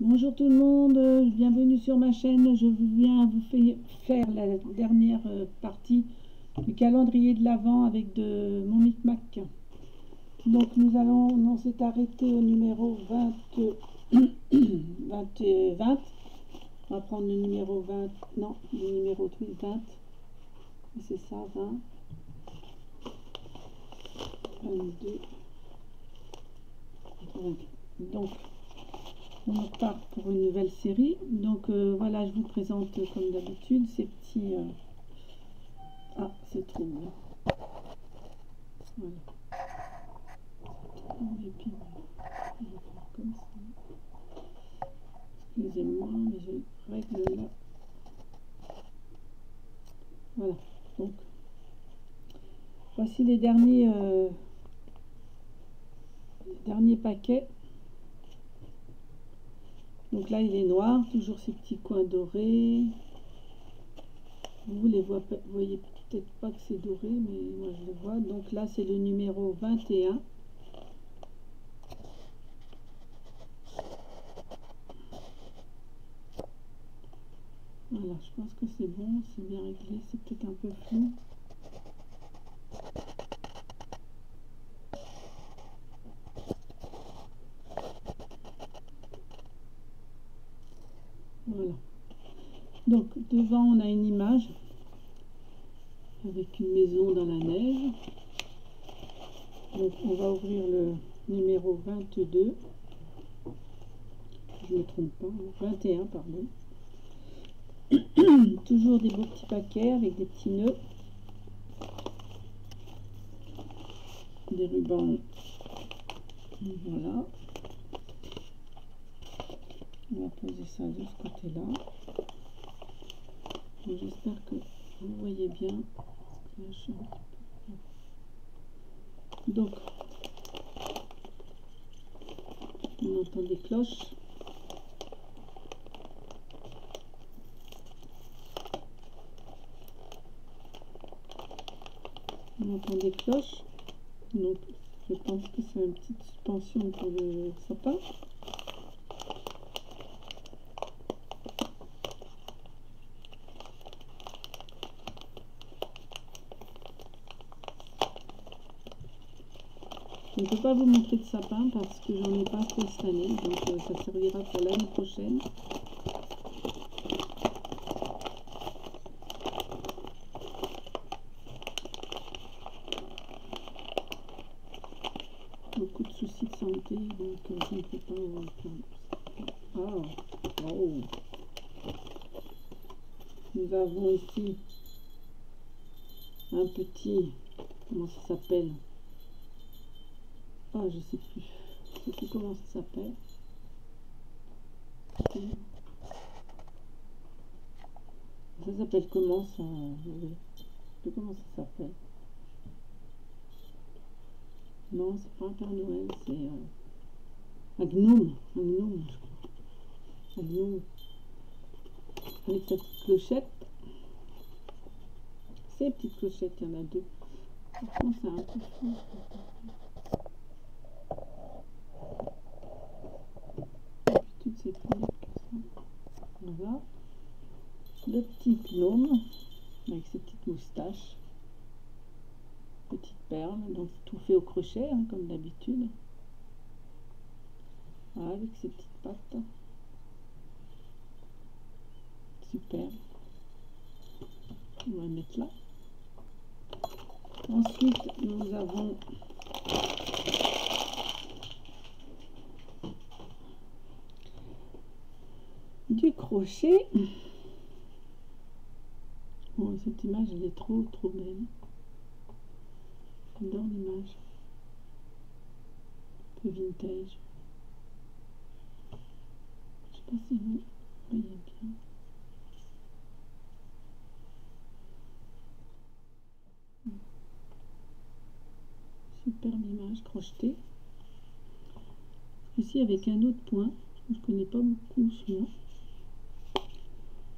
Bonjour tout le monde, bienvenue sur ma chaîne. Je viens vous faire la dernière partie du calendrier de l'Avent avec de mon Micmac. Donc on s'est arrêté au numéro 20, 20. On va prendre le numéro 20, non, le numéro 20, c'est ça, 20, 22, 20. Donc on repart pour une nouvelle série. Donc voilà, je vous présente comme d'habitude ces petits... Ah, c'est trop bon. Voilà. Et puis, on va faire comme ça. Excusez-moi, mais je règle là. Voilà. Donc, voici les derniers paquets. Donc là, il est noir, toujours ces petits coins dorés. Vous les voyez peut-être pas que c'est doré, mais moi je le vois. Donc là, c'est le numéro 21. Voilà, je pense que c'est bon, c'est bien réglé, c'est peut-être un peu flou. Voilà. Donc devant, on a une image avec une maison dans la neige. Donc on va ouvrir le numéro 22. Je ne me trompe pas, 21, pardon. Toujours des beaux petits paquets avec des petits nœuds. Des rubans. Voilà. On va poser ça de ce côté-là. J'espère que vous voyez bien. Donc, on entend des cloches. On entend des cloches. Donc, je pense que c'est une petite suspension pour le sapin. Je ne peux pas vous montrer de sapin parce que j'en ai pas fait cette année, donc ça servira pour l'année prochaine. Beaucoup de soucis de santé, donc je ne peux pas Ah, wow. Nous avons ici un petit, comment ça s'appelle? Ah, je sais plus. Je sais plus comment ça s'appelle. Ça s'appelle comment ça? Je sais plus comment ça s'appelle. Non, c'est pas un Père Noël, c'est un gnome. Un gnome, je crois. Un gnome. Avec sa petite clochette. Ces petites clochettes, il y en a deux. Franchement, c'est un peu fou. Toutes ces petites comme ça. Voilà. Le petit gnome avec ses petites moustaches. Petite perle, donc tout fait au crochet, hein, comme d'habitude. Voilà, avec ses petites pattes. Super. On va le mettre là. Ensuite, nous avons du crochet. Bon, cette image, elle est trop belle. J'adore l'image. Un peu vintage. Je sais pas si vous voyez bien. Superbe image crochetée. Ici avec un autre point. Je ne connais pas beaucoup celui-là.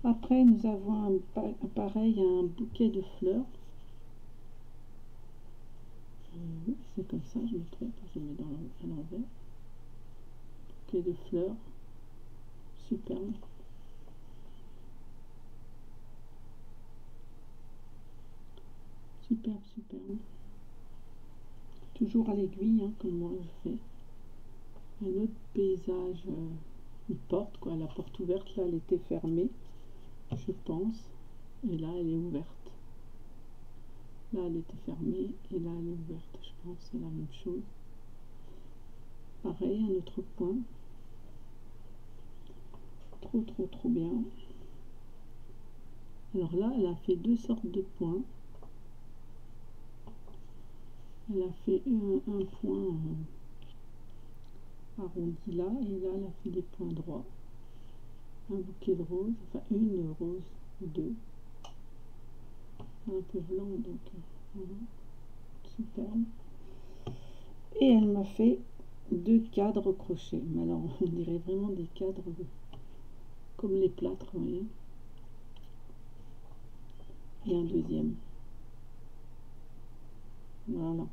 Après, nous avons pareil, un bouquet de fleurs. C'est comme ça, je me trompe, je le mets à l'envers. Bouquet de fleurs. superbe. Superbe, superbe. Toujours à l'aiguille, hein, comme moi je fais. Un autre paysage, une porte, quoi. La porte ouverte, là, elle était fermée, je pense. Et là, elle est ouverte. Là, elle était fermée et là, elle est ouverte. Je pense que c'est la même chose. Pareil, un autre point. Trop, trop, trop bien. Alors là, elle a fait deux sortes de points. Elle a fait un point arrondi là, et là, elle a fait des points droits. Un bouquet de roses, enfin une rose, deux. Un peu blanc, donc voilà. Superbe. Et elle m'a fait deux cadres crochets. Mais alors, on dirait vraiment des cadres comme les plâtres, vous voyez. Et un deuxième. Voilà.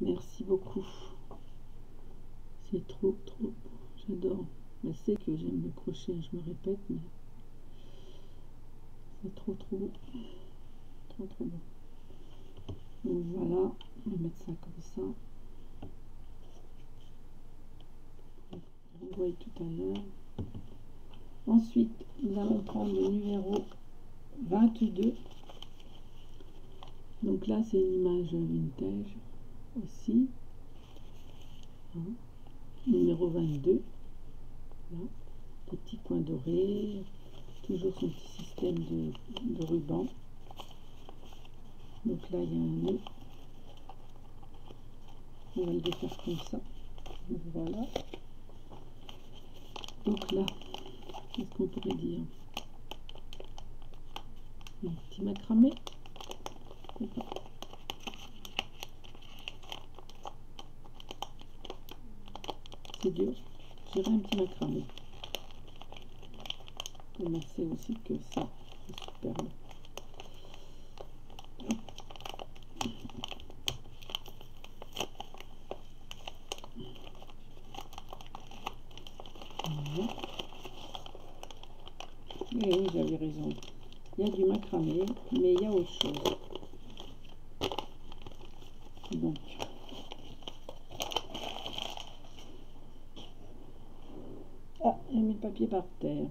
Merci beaucoup. C'est trop, trop beau. J'adore. Elle sait que j'aime le crochet, je me répète, mais c'est trop, trop beau. Trop, trop beau. Donc voilà, on va mettre ça comme ça. On voit tout à l'heure. Ensuite, nous allons prendre le numéro 22. Donc là, c'est une image vintage aussi. Hein. Numéro 22. Là, des petits points dorés. Toujours son petit système de ruban. Donc là, il y a un nœud. On va le défaire comme ça. Voilà. Donc là, qu'est-ce qu'on pourrait dire? Un petit macramé. C'est dur. J'irai un petit macramé. On sait aussi que ça, c'est superbe. Et oui, j'avais raison. Il y a du macramé, mais il y a autre chose. Donc, ah, j'ai mis le papier par terre.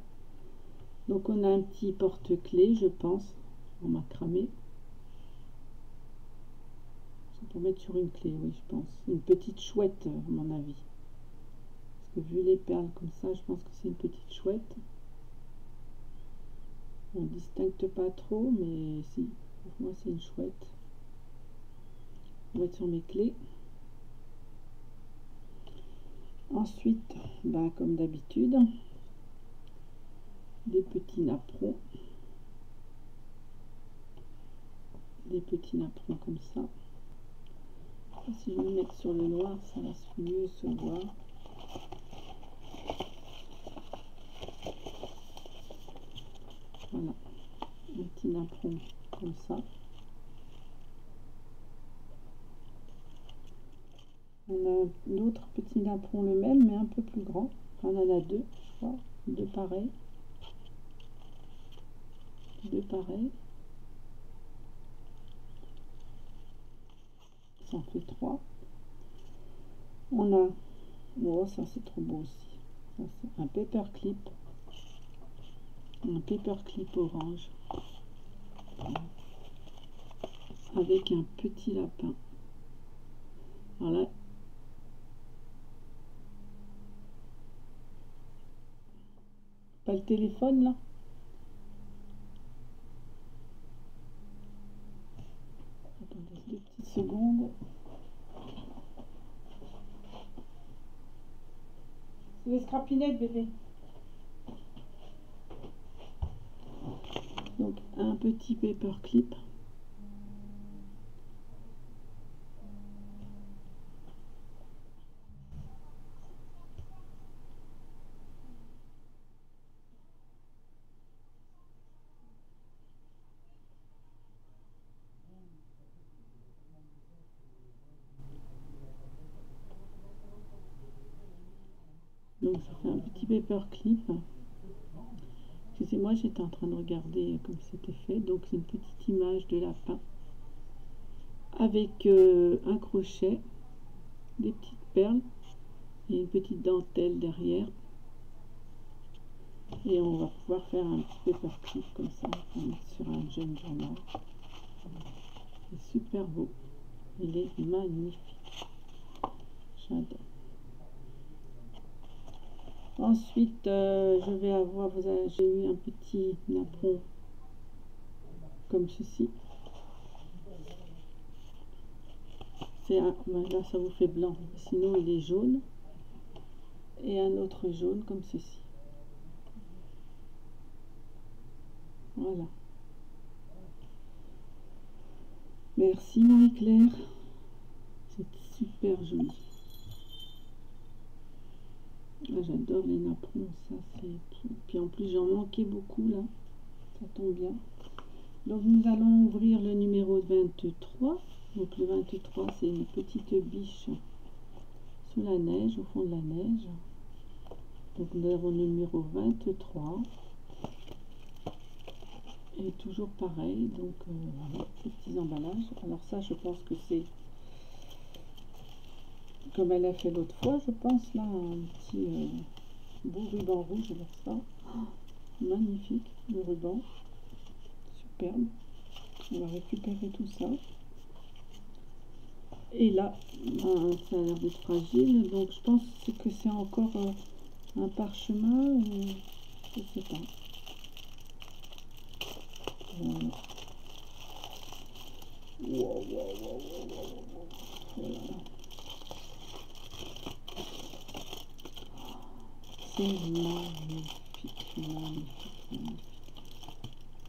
Donc, on a un petit porte-clés, je pense, en macramé. C'est pour mettre sur une clé, oui, je pense. Une petite chouette, à mon avis. Parce que vu les perles comme ça, je pense que c'est une petite chouette. On ne distingue pas trop, mais si, pour moi c'est une chouette. On va mettre sur mes clés. Ensuite, bah, comme d'habitude, des petits napperons. Des petits napperons comme ça. Et si je vais mettre sur le noir, ça va mieux se voir. Voilà, un petit napperon comme ça. On a un autre petit napperon le même, mais un peu plus grand. On en a deux, je crois, deux pareils. Deux pareils. Ça en fait trois. On a, oh ça c'est trop beau aussi. Ça, c'est un paperclip. Un paperclip orange. Avec un petit lapin. Alors là, pas le téléphone là. Attendez 2 petites secondes. C'est les scrapinettes, bébé. Donc un petit paperclip. Donc ça fait un petit paperclip. Excusez-moi, j'étais en train de regarder comme c'était fait. Donc c'est une petite image de lapin avec un crochet, des petites perles et une petite dentelle derrière. Et on va pouvoir faire un petit paperclip comme ça, sur un jeune journal. C'est super beau. Il est magnifique. J'adore. Ensuite, je vais avoir, j'ai eu un petit napperon comme ceci. Là, ça vous fait blanc. Sinon, il est jaune. Et un autre jaune comme ceci. Voilà. Merci Marie-Claire. C'est super joli. Ah, j'adore les napperons, ça c'est... Puis en plus j'en manquais beaucoup là. Ça tombe bien. Donc nous allons ouvrir le numéro 23. Donc le 23 c'est une petite biche sous la neige, au fond de la neige. Donc nous avons le numéro 23. Et toujours pareil, donc voilà, ces petits emballages. Alors ça, je pense que c'est comme elle a fait l'autre fois, je pense là, un petit beau ruban rouge, alors ça, magnifique, le ruban, superbe. On va récupérer tout ça. Et là, ça a l'air d'être fragile, donc je pense que c'est encore un parchemin ou je sais pas. Voilà. Wow, wow, wow, wow, wow. Voilà. C'est magnifique, magnifique,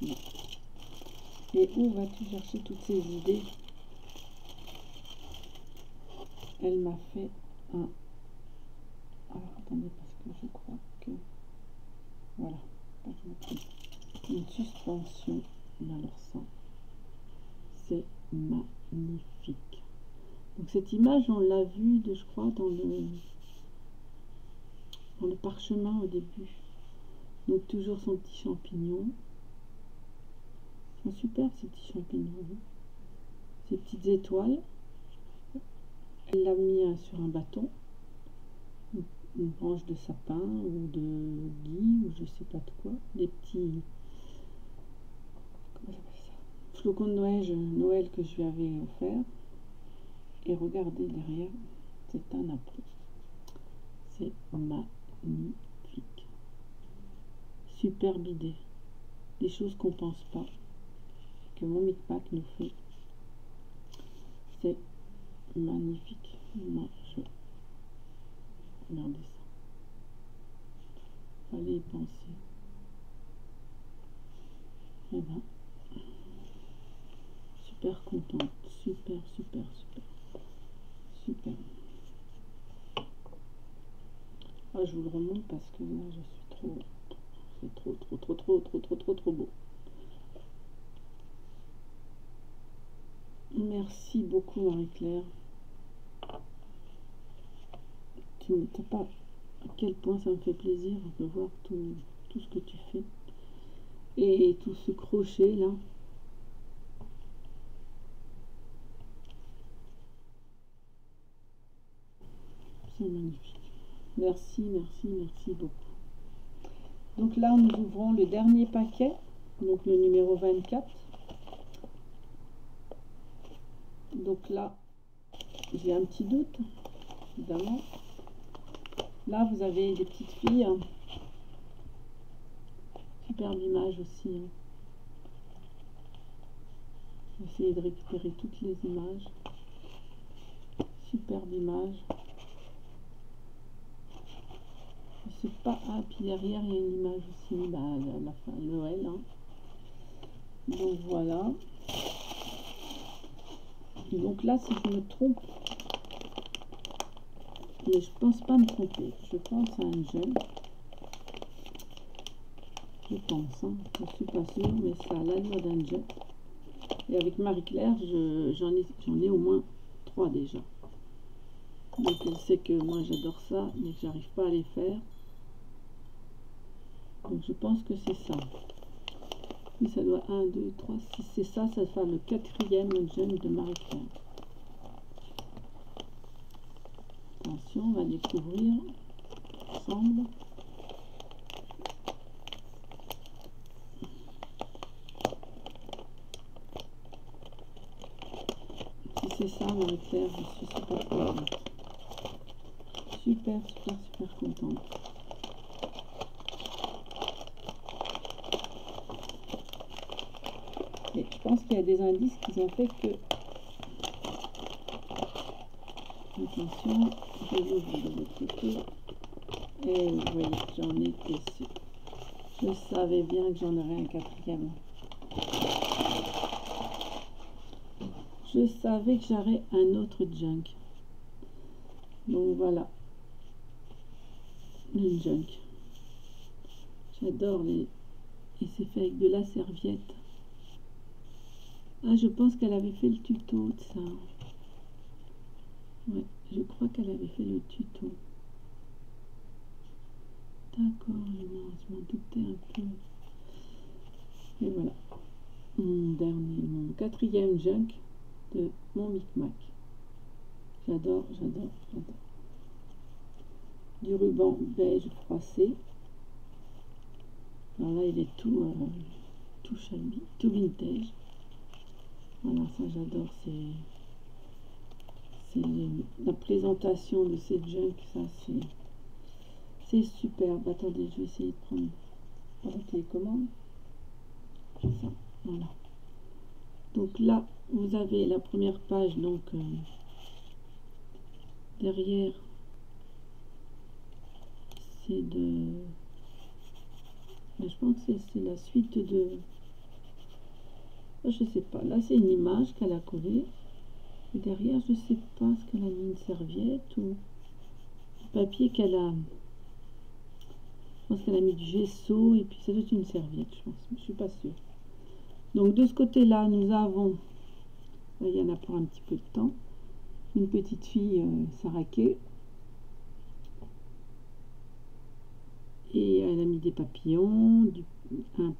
magnifique. Et où vas-tu chercher toutes ces idées? Elle m'a fait un... Alors attendez, parce que je crois que... Voilà, pas que je me trompe. Une suspension. Alors ça, c'est magnifique. Donc cette image, on l'a vue, je crois, dans le parchemin au début. Donc toujours son petit champignon. Ils sont super ces petits champignons. Ces petites étoiles. Elle l'a mis sur un bâton. Une branche de sapin ou de gui ou je sais pas de quoi. Des petits... Comment j'appelle ça? Flocons de Noël que je lui avais offert. Et regardez derrière, c'est un napperon. C'est magnifique. Superbe idée. Des choses qu'on pense pas, que mon Micmac nous fait. C'est magnifique. Moi, regardez ça. Fallait y penser. Et ben, super contente. Super, super, super. Super. Ah, je vous le remonte parce que là, je suis trop... C'est trop beau. Merci beaucoup Marie-Claire. Tu ne sais pas à quel point ça me fait plaisir de voir tout ce que tu fais. Et tout ce crochet là. C'est magnifique. Merci, merci, merci beaucoup. Donc là, nous ouvrons le dernier paquet. Donc le numéro 24. Donc là, j'ai un petit doute, évidemment. Là, vous avez des petites filles. Superbe image aussi. J'ai essayé de récupérer toutes les images. Superbe image. Je sais pas. Ah, puis derrière, il y a une image aussi. Bah, la fin Noël. Donc voilà. Donc là, si je me trompe, mais je pense pas me tromper, je pense à un jeune. Je pense, hein. Je suis pas sûre, mais ça a l'allure d'un jeune. Et avec Marie-Claire, j'en ai au moins 3 déjà. Donc elle sait que moi j'adore ça, mais que j'arrive pas à les faire. Donc Donc je pense que c'est ça. Oui, ça doit 1, 2, 3, 6, c'est ça, ça va faire le 4e junk de Marie-Claire. Attention, on va découvrir ensemble. Si c'est ça, Marie-Claire, je suis super contente. Super contente. Et je pense qu'il y a des indices qui ont fait que... Attention, je l'ouvre de l'autre côté. Et vous voyez, j'en étais sûre. Je savais bien que j'en aurais un 4e. Je savais que j'aurais un autre junk. Donc voilà. Le junk. J'adore les... Et c'est fait avec de la serviette. Ah, je pense qu'elle avait fait le tuto de ça. Ouais, je crois qu'elle avait fait le tuto. D'accord, je m'en doutais un peu. Et voilà. Mon 4e junk de mon Micmac. J'adore. Du ruban beige froissé. Alors là, il est tout shabby, tout vintage. Voilà, ça j'adore. C'est la présentation de ces junks, ça c'est superbe. Attendez, je vais essayer de prendre la télécommande. Ça, voilà. Donc là, vous avez la première page, donc derrière, c'est de... Je pense que c'est la suite de... Je sais pas, là c'est une image qu'elle a collée. Et derrière, je sais pas ce qu'elle a mis, une serviette ou du papier qu'elle a... Je pense qu'elle a mis du gesso et puis ça doit être une serviette, je pense. Mais je suis pas sûre. Donc de ce côté-là, nous avons... Là, il y en a pour un petit peu de temps. Une petite fille saraquée. Et elle a mis des papillons, un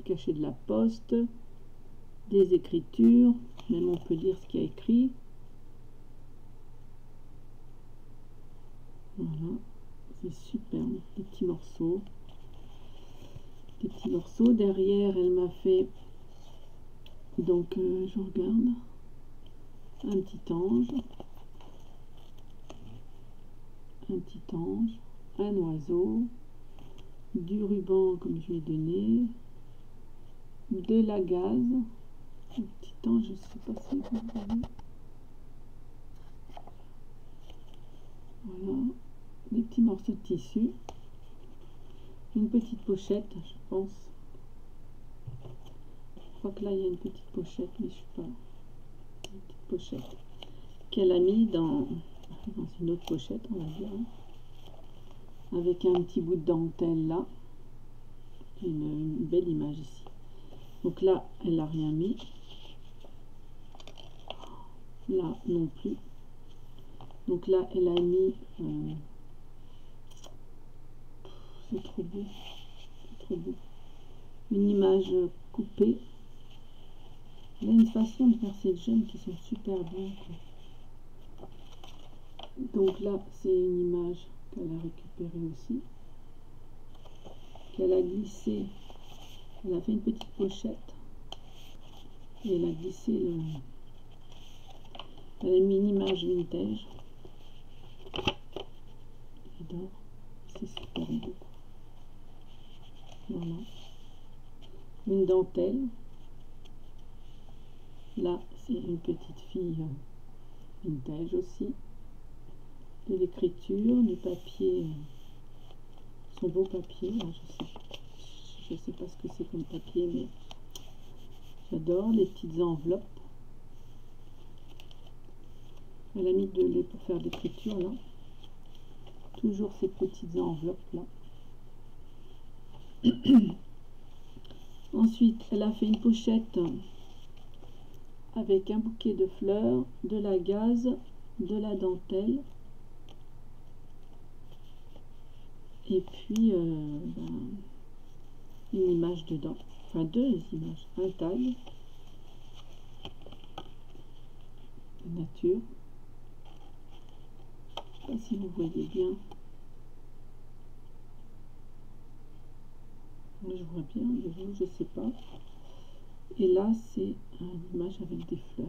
cachet de la poste, des écritures, même on peut lire ce qu'il y a écrit. Voilà, c'est superbe, des petits morceaux. Des petits morceaux. Derrière, elle m'a fait, donc je regarde, un petit ange, un oiseau, du ruban comme je lui ai donné, de la gaze, un petit ange, je sais pas si vous voyez. Voilà, des petits morceaux de tissu, une petite pochette, je pense. Je crois que là il y a une petite pochette, mais je sais pas. Une petite pochette qu'elle a mis dans une autre pochette, on va dire, hein, avec un petit bout de dentelle là. Une belle image ici. Donc là, elle n'a rien mis. Là non plus. Donc là, elle a mis... c'est trop beau. C'est trop beau. Une image coupée. Il y a une façon de faire ces jeunes qui sont super bien. Donc là, c'est une image qu'elle a récupérée aussi. Qu'elle a glissé. Elle a fait une petite pochette. Et elle a glissé le... Elle a mis une image vintage. J'adore. C'est super beau. Voilà. Une dentelle. Là, c'est une petite fille vintage aussi. De l'écriture, du papier. Son beau papier. Là, je sais pas ce que c'est comme papier, mais j'adore les petites enveloppes. Elle a mis de lait pour faire l'écriture là. Toujours ces petites enveloppes là. Ensuite, elle a fait une pochette avec un bouquet de fleurs, de la gaze, de la dentelle. Et puis, une image dedans, enfin deux images, un tag, nature, je sais pas si vous voyez bien, moi je vois bien, mais vous je sais pas, et là c'est une image avec des fleurs.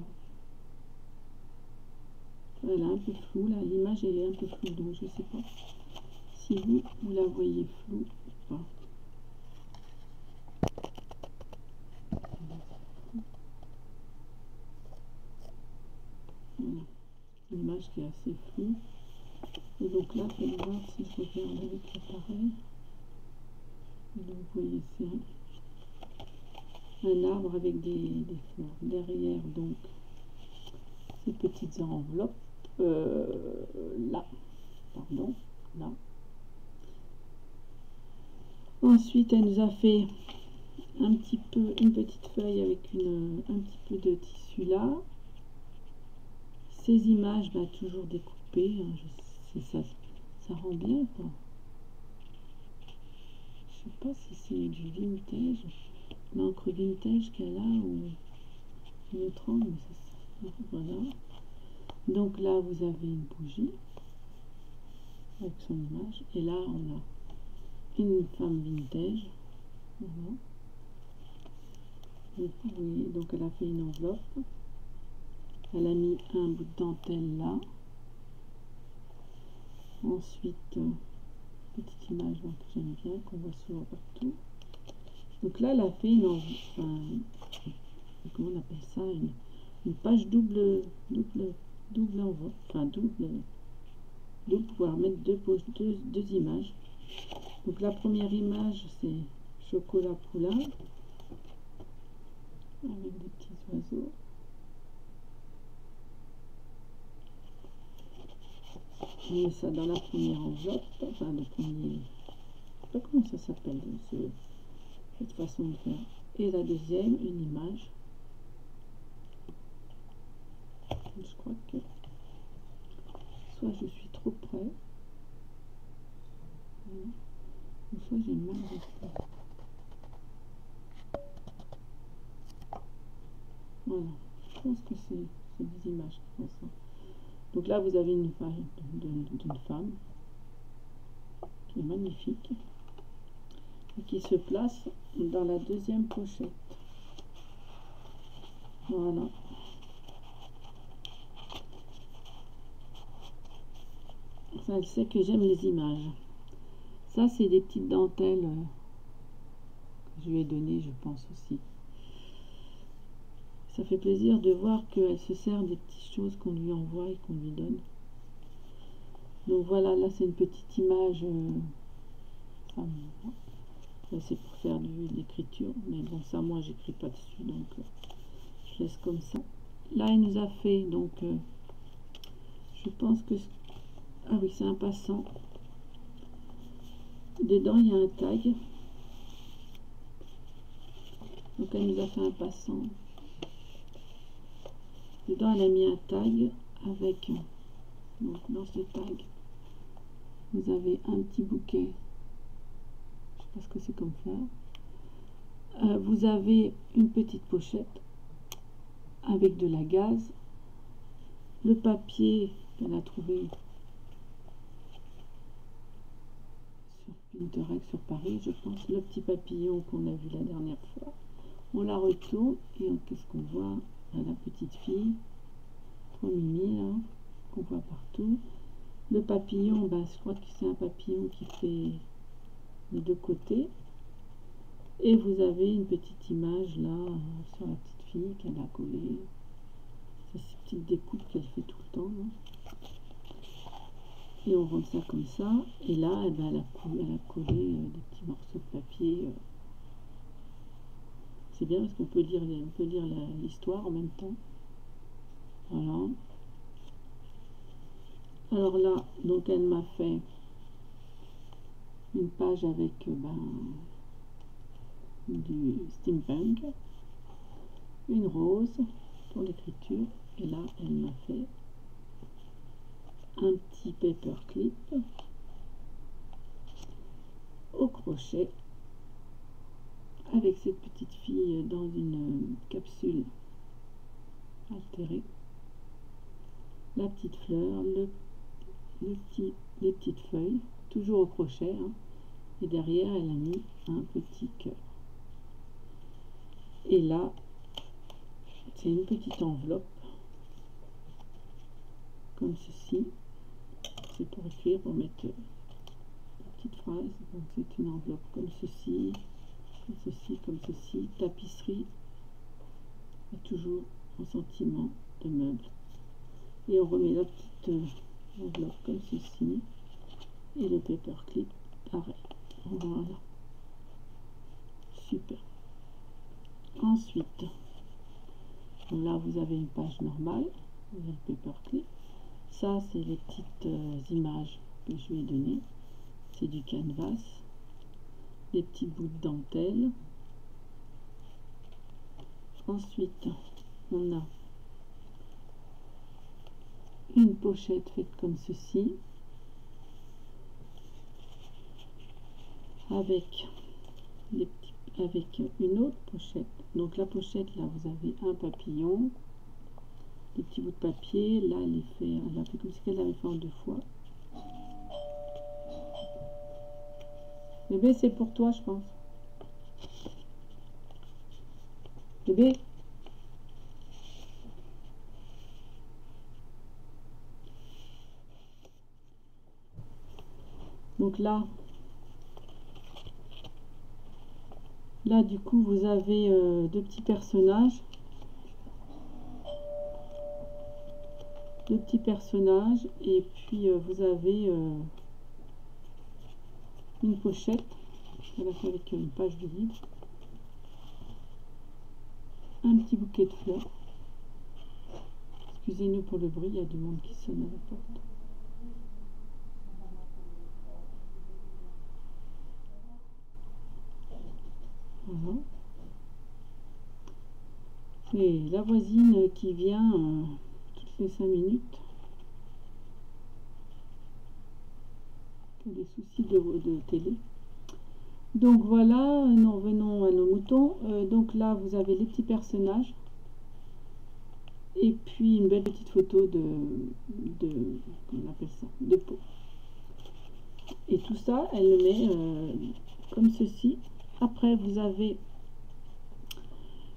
Elle est un peu floue là, l'image elle est un peu floue, donc je sais pas si vous la voyez floue ou pas. Voilà, l'image qui est assez floue. Et donc là, il faut voir si je regarde avec l'appareil. Donc vous voyez, c'est un arbre avec des fleurs. Derrière, donc, ces petites enveloppes. Là, pardon, là. Ensuite, elle nous a fait un petit peu, une petite feuille avec un petit peu de tissu là. Ces images, bah, toujours découpées. Hein, ça rend bien, quoi. Je sais pas si c'est du vintage, l'encre vintage qu'elle a ou une autre angle, mais ça, voilà. Donc là, vous avez une bougie avec son image, et là, on a une femme vintage. Voilà. Donc, vous voyez, donc elle a fait une enveloppe. Elle a mis un bout de dentelle là. Ensuite, petite image que j'aime bien, qu'on voit souvent partout. Donc là, elle a fait une enveloppe, comment on appelle ça, une page double enveloppe, enfin double, pouvoir mettre deux images. Donc la première image, c'est chocolat poulain avec des petits oiseaux. On met ça dans la première enveloppe, enfin le premier, je sais pas comment ça s'appelle, cette façon de faire. Et la deuxième, une image. Je crois que soit je suis trop près, ou soit j'ai mal resté. Voilà, je pense que c'est des images qui font ça. Donc là, vous avez une image d'une femme qui est magnifique et qui se place dans la deuxième pochette. Voilà. Ça, elle sait que j'aime les images. Ça, c'est des petites dentelles que je lui ai données, je pense aussi. Ça fait plaisir de voir qu'elle se sert des petites choses qu'on lui envoie et qu'on lui donne. Donc voilà, là c'est une petite image. C'est pour faire de l'écriture, mais bon, ça moi j'écris pas dessus, donc je laisse comme ça. Là, elle nous a fait, donc je pense que... Ah oui, c'est un passant. Dedans, il y a un tag. Donc elle nous a fait un passant. Dedans, elle a mis un tag avec... Donc dans ce tag, vous avez un petit bouquet. Je sais pas ce que c'est comme fleur. Vous avez une petite pochette avec de la gaze. Le papier qu'elle a trouvé sur Pinterest, sur Paris, je pense. Le petit papillon qu'on a vu la dernière fois. On la retourne et qu'est-ce qu'on voit? La petite fille, trop mimi là, qu'on voit partout. Le papillon, bah, je crois que c'est un papillon qui fait les deux côtés. Et vous avez une petite image là sur la petite fille qu'elle a collée. C'est ces petites découpes qu'elle fait tout le temps. Là. Et on rend ça comme ça. Et là, eh ben, elle a collé des petits morceaux de papier. C'est bien parce qu'on peut lire l'histoire en même temps. Voilà. Alors là, donc elle m'a fait une page avec du steampunk, une rose pour l'écriture, et là elle m'a fait un petit paperclip au crochet avec cette petite fille dans une capsule altérée. La petite fleur, les petites feuilles, toujours au crochet, hein. Et derrière elle a mis un petit cœur. Et là, c'est une petite enveloppe, comme ceci. C'est pour écrire, pour mettre une petite phrase. Donc c'est une enveloppe comme ceci, comme ceci, comme ceci. Tapisserie, et toujours un sentiment de meuble. Et on remet la petite enveloppe comme ceci. Et le paperclip, pareil. Voilà. Super. Ensuite, là vous avez une page normale, vous avez le paperclip. Ça c'est les petites images que je lui ai données. C'est du canvas, des petits bouts de dentelle. Ensuite, on a une pochette faite comme ceci, avec une autre pochette. Donc la pochette, là vous avez un papillon, des petits bouts de papier. Là elle a fait comme si elle l'avait fait en 2 fois. Bébé, c'est pour toi, je pense. Bébé. Donc là du coup vous avez 2 petits personnages. Et puis vous avez une pochette. Elle a fait avec une page de livre. Un petit bouquet de fleurs. Excusez-nous pour le bruit, il y a du monde qui sonne à la porte. Voilà. Et la voisine qui vient toutes les 5 minutes. Qui a des soucis de télé. Donc voilà, nous revenons à nos moutons. Donc là, vous avez les petits personnages. Et puis une belle petite photo comment on appelle ça, de peau. Et tout ça, elle le met comme ceci. Après, vous avez...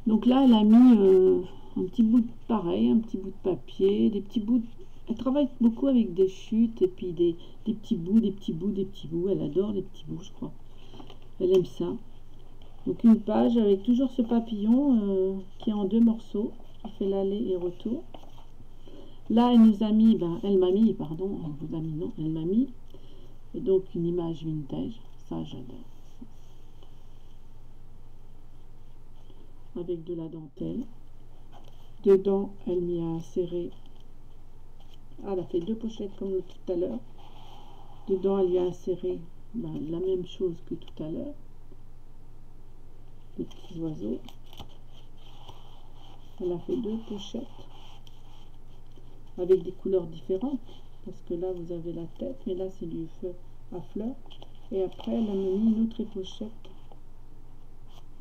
Donc là, elle a mis un petit bout de pareil, un petit bout de papier, des petits bouts. Elle travaille beaucoup avec des chutes et puis des petits bouts, des petits bouts, des petits bouts. Elle adore les petits bouts, je crois. Elle aime ça. Donc une page avec toujours ce papillon qui est en 2 morceaux, qui fait l'aller et retour. Là, elle nous a mis, elle m'a mis, pardon, elle vous a mis, non, elle m'a mis donc une image vintage. Ça, j'adore. Avec de la dentelle. Dedans, elle m'y a inséré. Ah, elle a fait 2 pochettes comme tout à l'heure. Dedans, elle lui a inséré la même chose que tout à l'heure. Les petits oiseaux. Elle a fait 2 pochettes avec des couleurs différentes, parce que là vous avez la tête, mais là c'est du feu à fleurs. Et après elle a mis une autre pochette,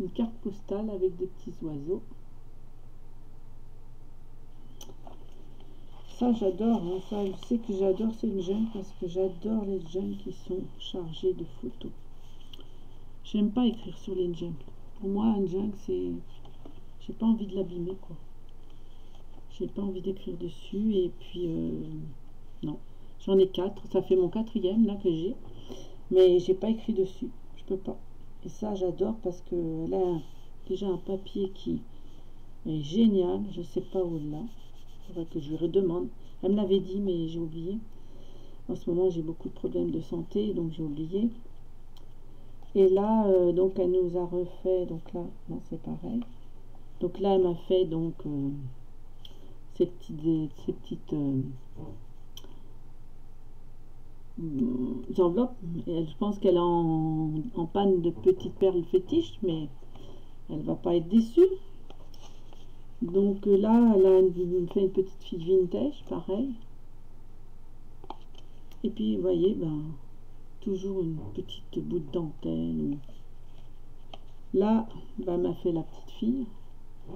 une carte postale avec des petits oiseaux. Ça j'adore, hein. Ça je sais que j'adore cette jeune, parce que j'adore les jeunes qui sont chargés de photos. J'aime pas écrire sur les jeunes. Pour moi un jeune, c'est... J'ai pas envie de l'abîmer, quoi. J'ai pas envie d'écrire dessus. Et puis non, j'en ai 4, ça fait mon 4e là que j'ai, mais j'ai pas écrit dessus, je peux pas. Et ça j'adore, parce que là déjà un papier qui est génial. Je sais pas où là, il faudrait que je lui redemande. Elle me l'avait dit, mais j'ai oublié. En ce moment j'ai beaucoup de problèmes de santé, donc j'ai oublié. Et là donc elle nous a refait, donc là non, c'est pareil. Donc là elle m'a fait donc ces petites enveloppes. Et je pense qu'elle est en panne de petites perles fétiches, mais elle va pas être déçue. Donc là, elle a fait une petite fille vintage, pareil. Et puis, vous voyez, toujours une petite bout de dentelle. Là, bah, m'a fait la petite fille.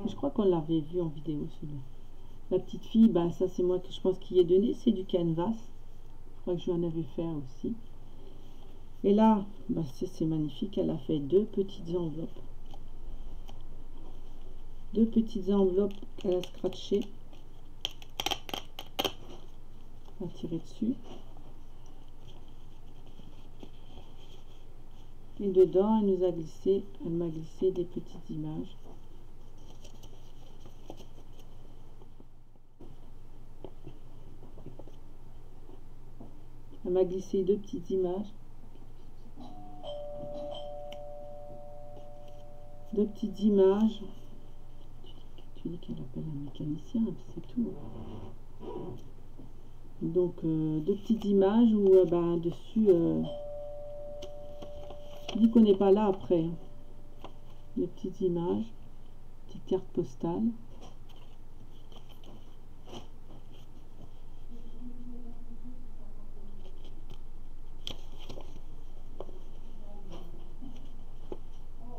Je crois qu'on l'avait vu en vidéo celui-là. La petite fille, bah, ça c'est moi que je pense qui ai donné, c'est du canvas. Je crois que je lui en avais fait aussi. Et là, bah, c'est magnifique, elle a fait deux petites enveloppes. Deux petites enveloppes qu'elle a scratchées. On va tirer dessus. Et dedans, elle m'a glissé des petites images. Elle m'a glissé deux petites images. Deux petites images. Tu dis qu'elle appelle un mécanicien, c'est tout. Donc, deux petites images où, ben, dessus, je dis qu'on n'est pas là après. Hein. Deux petites images, petite carte postale.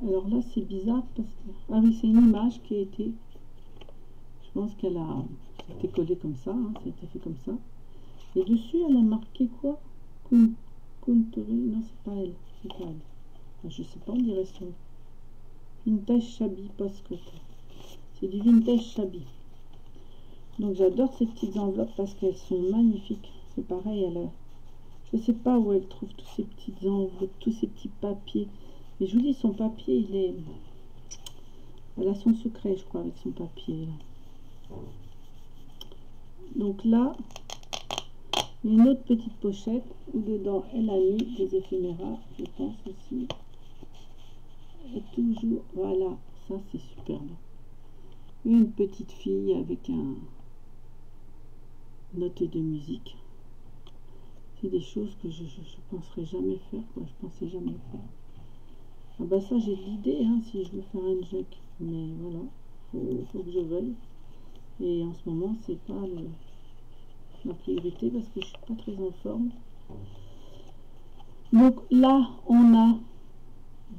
Alors là, c'est bizarre parce que... Ah oui, c'est une image qui a été... Je pense qu'elle a été collée comme ça, hein, ça a été fait comme ça. Et dessus, elle a marqué quoi? Kuntori, non, c'est pas elle. C'est pas elle. Ah, je sais pas, on dirait son vintage shabby postcode. C'est du vintage shabby. Donc j'adore ces petites enveloppes parce qu'elles sont magnifiques. C'est pareil, je sais pas où elle trouve tous ces petites enveloppes, tous ces petits papiers. Mais je vous dis, son papier, elle a son secret, je crois, avec son papier. Là. Donc là, une autre petite pochette où dedans elle a mis des éphéméras, je pense aussi. Et toujours, voilà, ça c'est superbe. Une petite fille avec un note de musique. C'est des choses que je penserais jamais faire, quoi. Je pensais jamais faire. Ah bah ça j'ai de l'idée, hein, si je veux faire un jack. Mais voilà, faut que je veuille. Et en ce moment c'est pas ma priorité parce que je suis pas très en forme. Donc là on a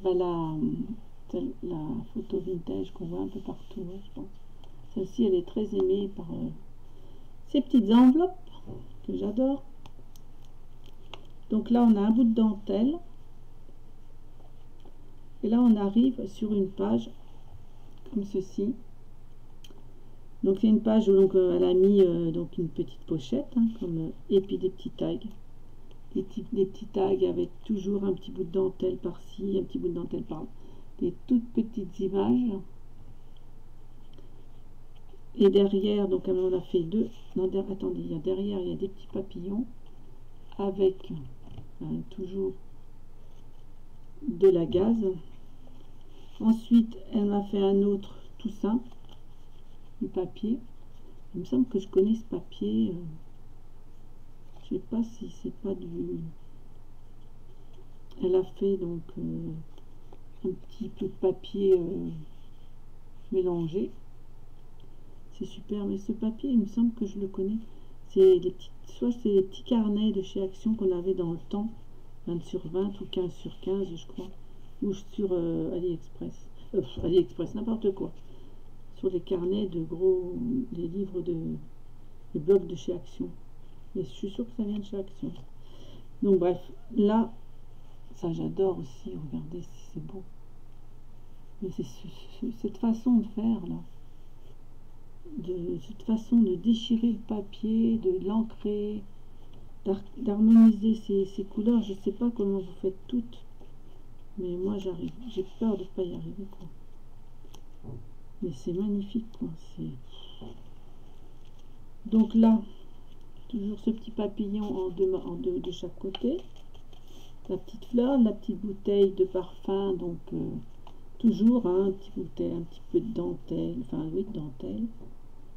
bah, la photo vintage qu'on voit un peu partout, hein, je pense. Celle-ci elle est très aimée par ces petites enveloppes que j'adore. Donc là on a un bout de dentelle. Et là on arrive sur une page comme ceci. Donc c'est une page où donc, elle a mis donc une petite pochette, hein, comme, et puis des petits tags. Des petits tags avec toujours un petit bout de dentelle par-ci, un petit bout de dentelle par-là. Des toutes petites images. Et derrière, donc on a fait deux. Non, attendez, derrière il y a des petits papillons avec toujours de la gaze. Ensuite, elle m'a fait un autre tout simple, du papier. Il me semble que je connais ce papier. Je sais pas si c'est pas du... Elle a fait donc un petit peu de papier mélangé. C'est super, mais ce papier, il me semble que je le connais. C'est les petites, soit c'est les petits carnets de chez Action qu'on avait dans le temps, 20 sur 20 ou 15 sur 15, je crois, ou sur AliExpress. AliExpress, n'importe quoi. Sur les carnets de gros, des livres des blogs de chez Action. Mais je suis sûre que ça vient de chez Action. Donc bref, là, ça j'adore aussi, regardez si c'est beau. Mais c'est cette façon de faire là, cette façon de déchirer le papier, de l'ancrer, d'harmoniser ces couleurs. Je sais pas comment vous faites toutes, mais moi j'arrive. J'ai peur de pas y arriver, quoi. Mais c'est magnifique, quoi. Donc là, toujours ce petit papillon en deux de chaque côté. La petite fleur, la petite bouteille de parfum, donc toujours hein, un petit bouteille, un petit peu de dentelle, enfin oui, de dentelle.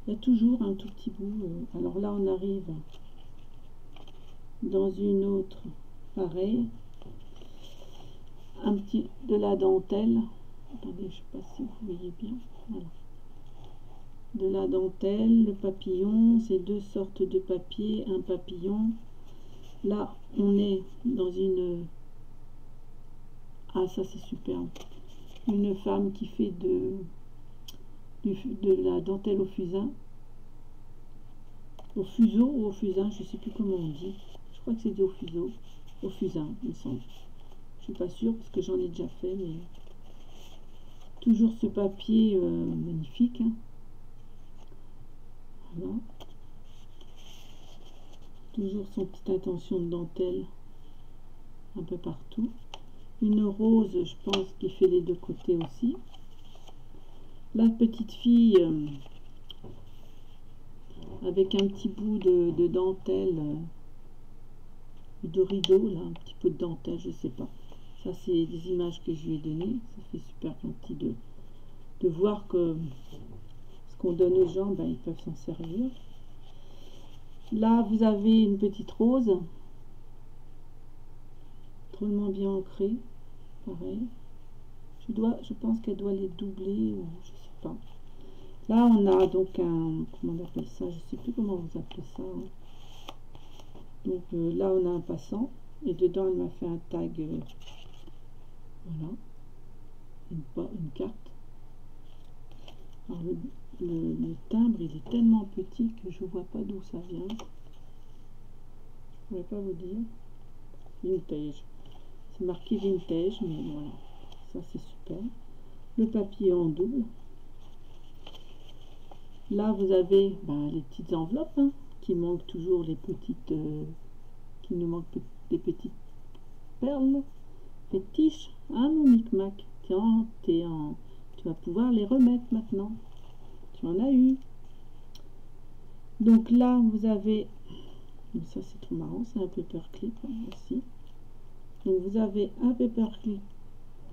Il y a toujours un tout petit bout. Alors là, on arrive dans une autre, pareil, un petit de la dentelle. Attendez, je sais pas si vous voyez bien. Voilà. De la dentelle, le papillon, c'est deux sortes de papier, un papillon. Là, on est dans une... Ah, ça c'est superbe. une femme qui fait de la dentelle au fusain, au fuseau ou au fusain, je sais plus comment on dit. Je crois que c'est au fuseau, au fusain, il me semble. Je suis pas sûre parce que j'en ai déjà fait, mais toujours ce papier magnifique. Hein. Voilà. Toujours son petite intention de dentelle un peu partout. Une rose, je pense, qui fait les deux côtés aussi. La petite fille avec un petit bout de dentelle, de rideau, là, un petit peu de dentelle, je sais pas. Ça, c'est des images que je lui ai données. Ça fait super gentil de voir que ce qu'on donne aux gens, ben, ils peuvent s'en servir. Là, vous avez une petite rose, drôlement bien ancrée, pareil. Je pense qu'elle doit les doubler, ou je sais pas. Là, on a donc un, comment on appelle ça, je sais plus comment vous appelez ça. Hein. Donc là, on a un passant, et dedans, elle m'a fait un tag, voilà, une carte. Alors, le timbre, il est tellement petit que je vois pas d'où ça vient. Je ne pourrais pas vous dire. Vintage. C'est marqué vintage, mais voilà. Ça, c'est super. Le papier en double. Là, vous avez les petites enveloppes, hein, qui manquent toujours les petites... qui nous manquent des petites perles fétiches. Hein, mon micmac. Tiens, tu vas pouvoir les remettre maintenant. Tu en as eu. Donc là, vous avez... Ça, c'est trop marrant. C'est un paperclip aussi. Donc, vous avez un paperclip.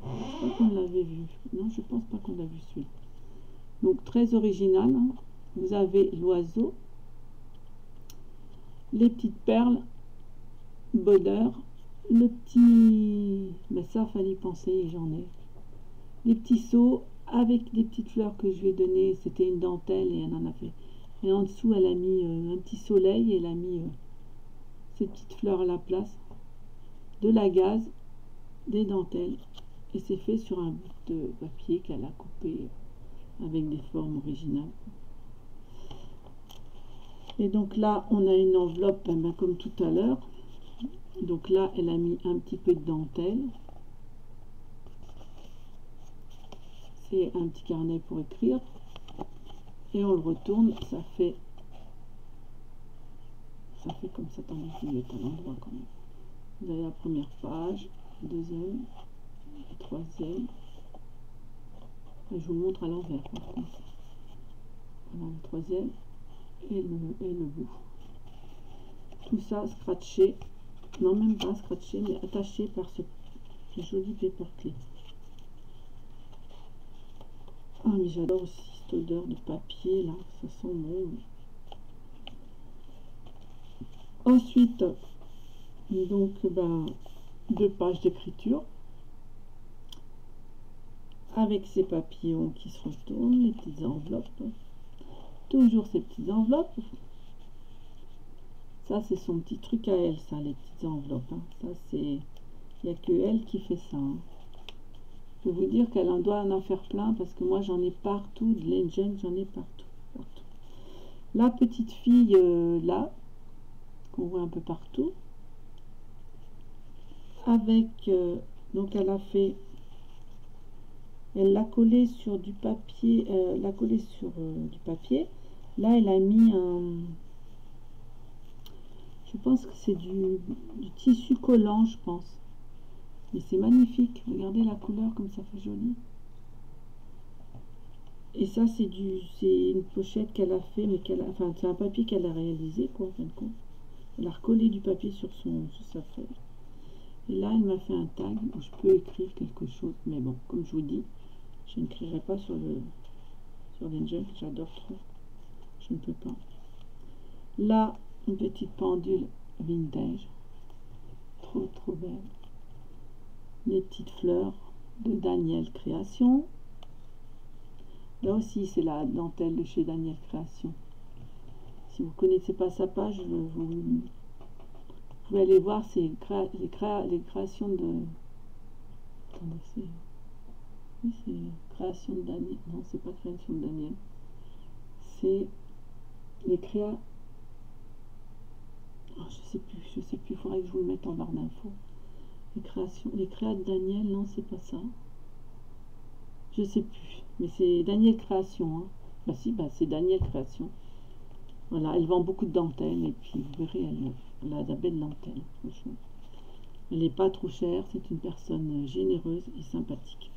Je crois qu'on l'avait vu. Non, je pense pas qu'on l'a vu celui-là. Donc, très original. Hein. Vous avez l'oiseau. Les petites perles. Bonheur. Le petit... Ben ça, fallait y penser, j'en ai. Les petits seaux avec des petites fleurs que je lui ai données. C'était une dentelle et elle en a fait. Et en dessous, elle a mis un petit soleil et elle a mis ces petites fleurs à la place. De la gaze, des dentelles. Et c'est fait sur un bout de papier qu'elle a coupé avec des formes originales. Et donc là, on a une enveloppe comme tout à l'heure. Donc là, elle a mis un petit peu de dentelle. C'est un petit carnet pour écrire. Et on le retourne, ça fait comme ça. Attendez, je vais mettre à l'endroit quand même. Vous avez la première page, deuxième, la troisième. Et je vous montre à l'envers. Voilà, le troisième et le bout. Tout ça scratché, non même pas scratché, mais attaché par ce joli paperclip. Ah mais j'adore aussi cette odeur de papier là, ça sent bon. Ensuite, donc 2 pages d'écriture avec ces papillons qui se retournent, les petites enveloppes, toujours ces petites enveloppes. Ça c'est son petit truc à elle, ça, les petites enveloppes. Hein. Ça c'est, il n'y a que elle qui fait ça. Hein. Je peux vous dire qu'elle en doit en faire plein parce que moi j'en ai partout, de l'engine, j'en ai partout. La petite fille là, qu'on voit un peu partout, avec, donc elle a fait, elle l'a collé sur du papier, du papier. Là elle a mis un, je pense que c'est du tissu collant, je pense. Mais c'est magnifique, regardez la couleur comme ça fait joli. Et ça c'est une pochette qu'elle a fait, mais enfin c'est un papier qu'elle a réalisé quoi en fin de compte. Elle a recollé du papier sur sa feuille. Et là elle m'a fait un tag où je peux écrire quelque chose, mais bon, comme je vous dis, je n'écrirai pas sur l'engine, j'adore trop, je ne peux pas. Là une petite pendule vintage, trop belle. Les petites fleurs de Daniel Création. Là aussi, c'est la dentelle de chez Daniel Création. Si vous ne connaissez pas sa page, vous pouvez aller voir les créations de... Attendez, Oui, c'est création de Daniel. Non, c'est pas création de Daniel. C'est les créas. Oh, je sais plus. Il faudrait que je vous le mette en barre d'infos. Les créas de Daniel, non, c'est pas ça. Je sais plus. Mais c'est Daniel Création. Hein. Bah si, bah c'est Daniel Création. Voilà, elle vend beaucoup de dentelles et puis vous verrez, elle a de la belle dentelle, franchement. Elle n'est pas trop chère, c'est une personne généreuse et sympathique.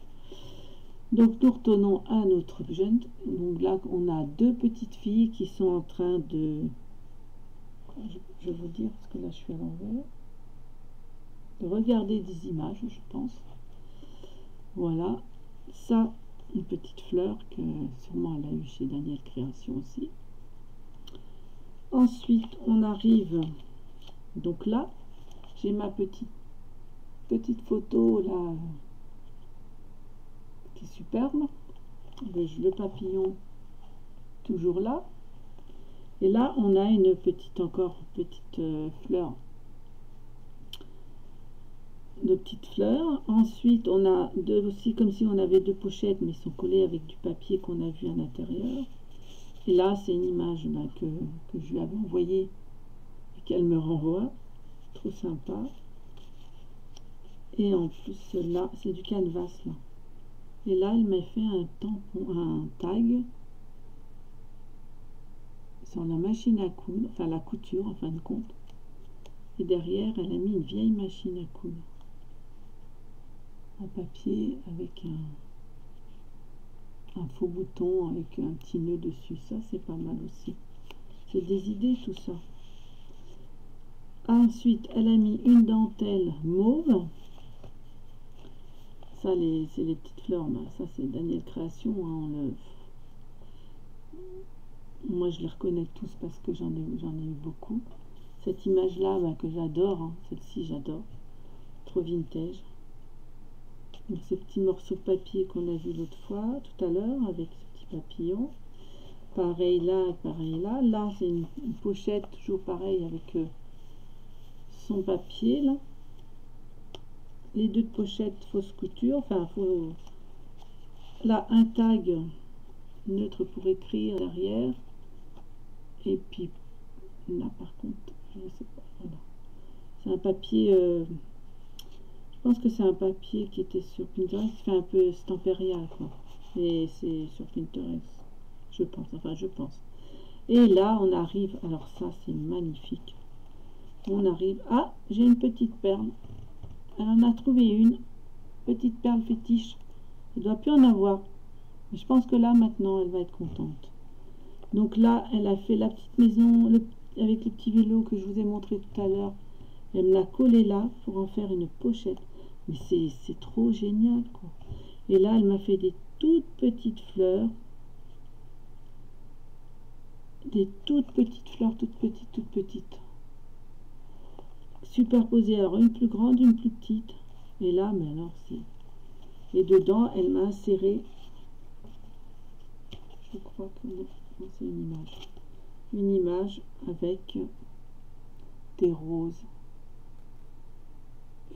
Donc nous retournons à notre jeune. Donc là, on a deux petites filles qui sont en train de... Je vais vous dire, parce que là je suis à l'envers. De regarder des images, je pense. Voilà. Ça, une petite fleur que sûrement elle a eu chez Daniel Création aussi. Ensuite, on arrive... Donc là, j'ai ma petite photo là qui est superbe. Le papillon toujours là. Et là, on a une petite fleur. De petites fleurs. Ensuite, on a deux aussi, comme si on avait deux pochettes, mais sont collées avec du papier qu'on a vu à l'intérieur. Et là, c'est une image là, que je lui avais envoyée et qu'elle me renvoie. Trop sympa. Et en plus, là, c'est du canvas là. Et là, elle m'a fait un tampon, un tag sur la machine à coudre, enfin la couture en fin de compte. Et derrière, elle a mis une vieille machine à coudre. En papier avec un faux bouton avec un petit nœud dessus. Ça, c'est pas mal aussi. C'est des idées, tout ça. Ensuite, elle a mis une dentelle mauve. Ça, c'est les petites fleurs. Là. Ça, c'est Daniel Création. Hein, moi, je les reconnais tous parce que j'en ai eu beaucoup. Cette image-là, bah, que j'adore. Hein. Celle-ci, j'adore. Trop vintage. Donc, ces petits morceaux de papier qu'on a vu l'autre fois, tout à l'heure, avec ce petit papillon. Pareil là, pareil là. Là, c'est une pochette, toujours pareil, avec son papier, là. Les deux pochettes fausse couture. Enfin, là, un tag neutre pour écrire derrière. Et puis, là, par contre, je ne sais pas. Voilà. C'est un papier... je pense que c'est un papier qui était sur Pinterest, qui fait un peu stampérial, quoi. Et c'est sur Pinterest, je pense, enfin je pense. Et là, on arrive, alors ça c'est magnifique. On arrive, ah, j'ai une petite perle. Elle en a trouvé une, petite perle fétiche. Elle ne doit plus en avoir. Mais je pense que là, maintenant, elle va être contente. Donc là, elle a fait la petite maison avec le petit vélo que je vous ai montré tout à l'heure. Elle me l'a collé là pour en faire une pochette. Mais c'est trop génial, quoi. Et là, elle m'a fait des toutes petites fleurs. Des toutes petites fleurs, toutes petites. Superposées. Alors, une plus grande, une plus petite. Et là, mais alors, c'est... Et dedans, elle m'a inséré... Je crois que... Non, c'est une image. Une image avec des roses.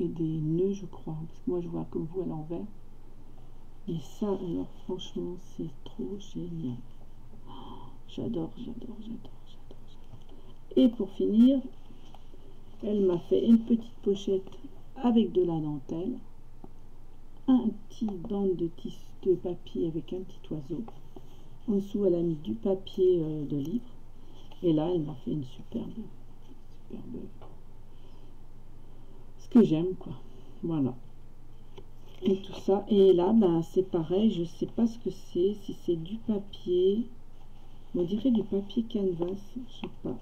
Et des nœuds, je crois, parce que moi je vois comme vous à l'envers. Et ça, alors franchement, c'est trop génial. Oh, j'adore. Et pour finir, elle m'a fait une petite pochette avec de la dentelle, un petit bande de tissu de papier avec un petit oiseau. En dessous, elle a mis du papier de livre. Et là, elle m'a fait une superbe. Ce que j'aime, quoi. Voilà. Et tout ça. Et là, ben, c'est pareil. Je sais pas ce que c'est. Si c'est du papier. On dirait du papier canvas. Je sais pas.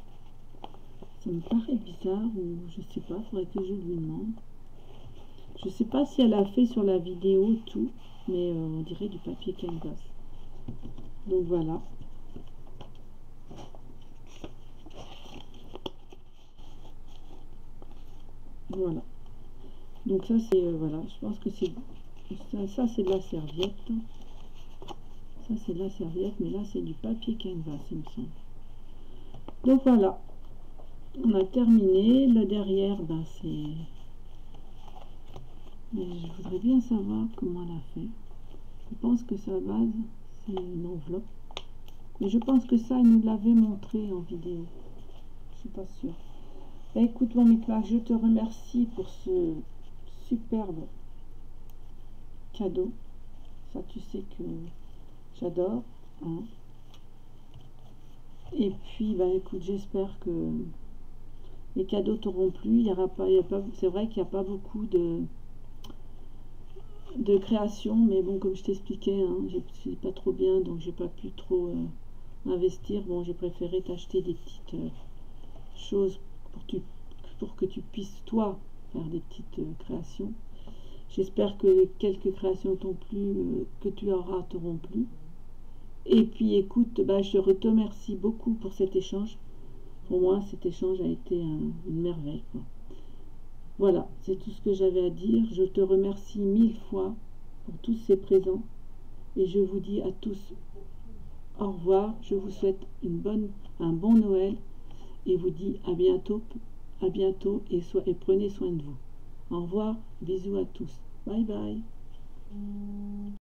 Ça me paraît bizarre. Ou je sais pas. Faudrait que je lui demande. Je sais pas si elle a fait sur la vidéo tout. Mais on dirait du papier canvas. Donc voilà. Voilà. Donc ça c'est voilà, je pense que c'est ça c'est de la serviette. Ça c'est de la serviette, mais là c'est du papier canvas, il me semble. Donc voilà, on a terminé. Le derrière, ben c'est... Mais je voudrais bien savoir comment elle a fait. Je pense que sa base, c'est une enveloppe. Mais je pense que ça, il nous l'avait montré en vidéo. Je suis pas sûre. Bah, écoute, mon Micmac, je te remercie pour ce superbe cadeau. Ça, tu sais que j'adore. Hein. Et puis, bah, écoute, j'espère que les cadeaux t'auront plu. Il y aura pas, c'est vrai qu'il n'y a pas beaucoup de création, mais bon, comme je t'expliquais, hein, c'est pas trop bien, donc j'ai pas pu trop investir. Bon, j'ai préféré t'acheter des petites choses pour que tu puisses, toi, faire des petites créations. J'espère que les quelques créations t'ont plu, que tu auras t'auront plu. Et puis écoute, bah, je te remercie beaucoup pour cet échange. Pour moi, cet échange a été une merveille, quoi. Voilà, c'est tout ce que j'avais à dire. Je te remercie 1000 fois pour tous ces présents. Et je vous dis à tous au revoir. Je vous souhaite un bon Noël. Et vous dis à bientôt et prenez soin de vous. Au revoir, bisous à tous. Bye bye.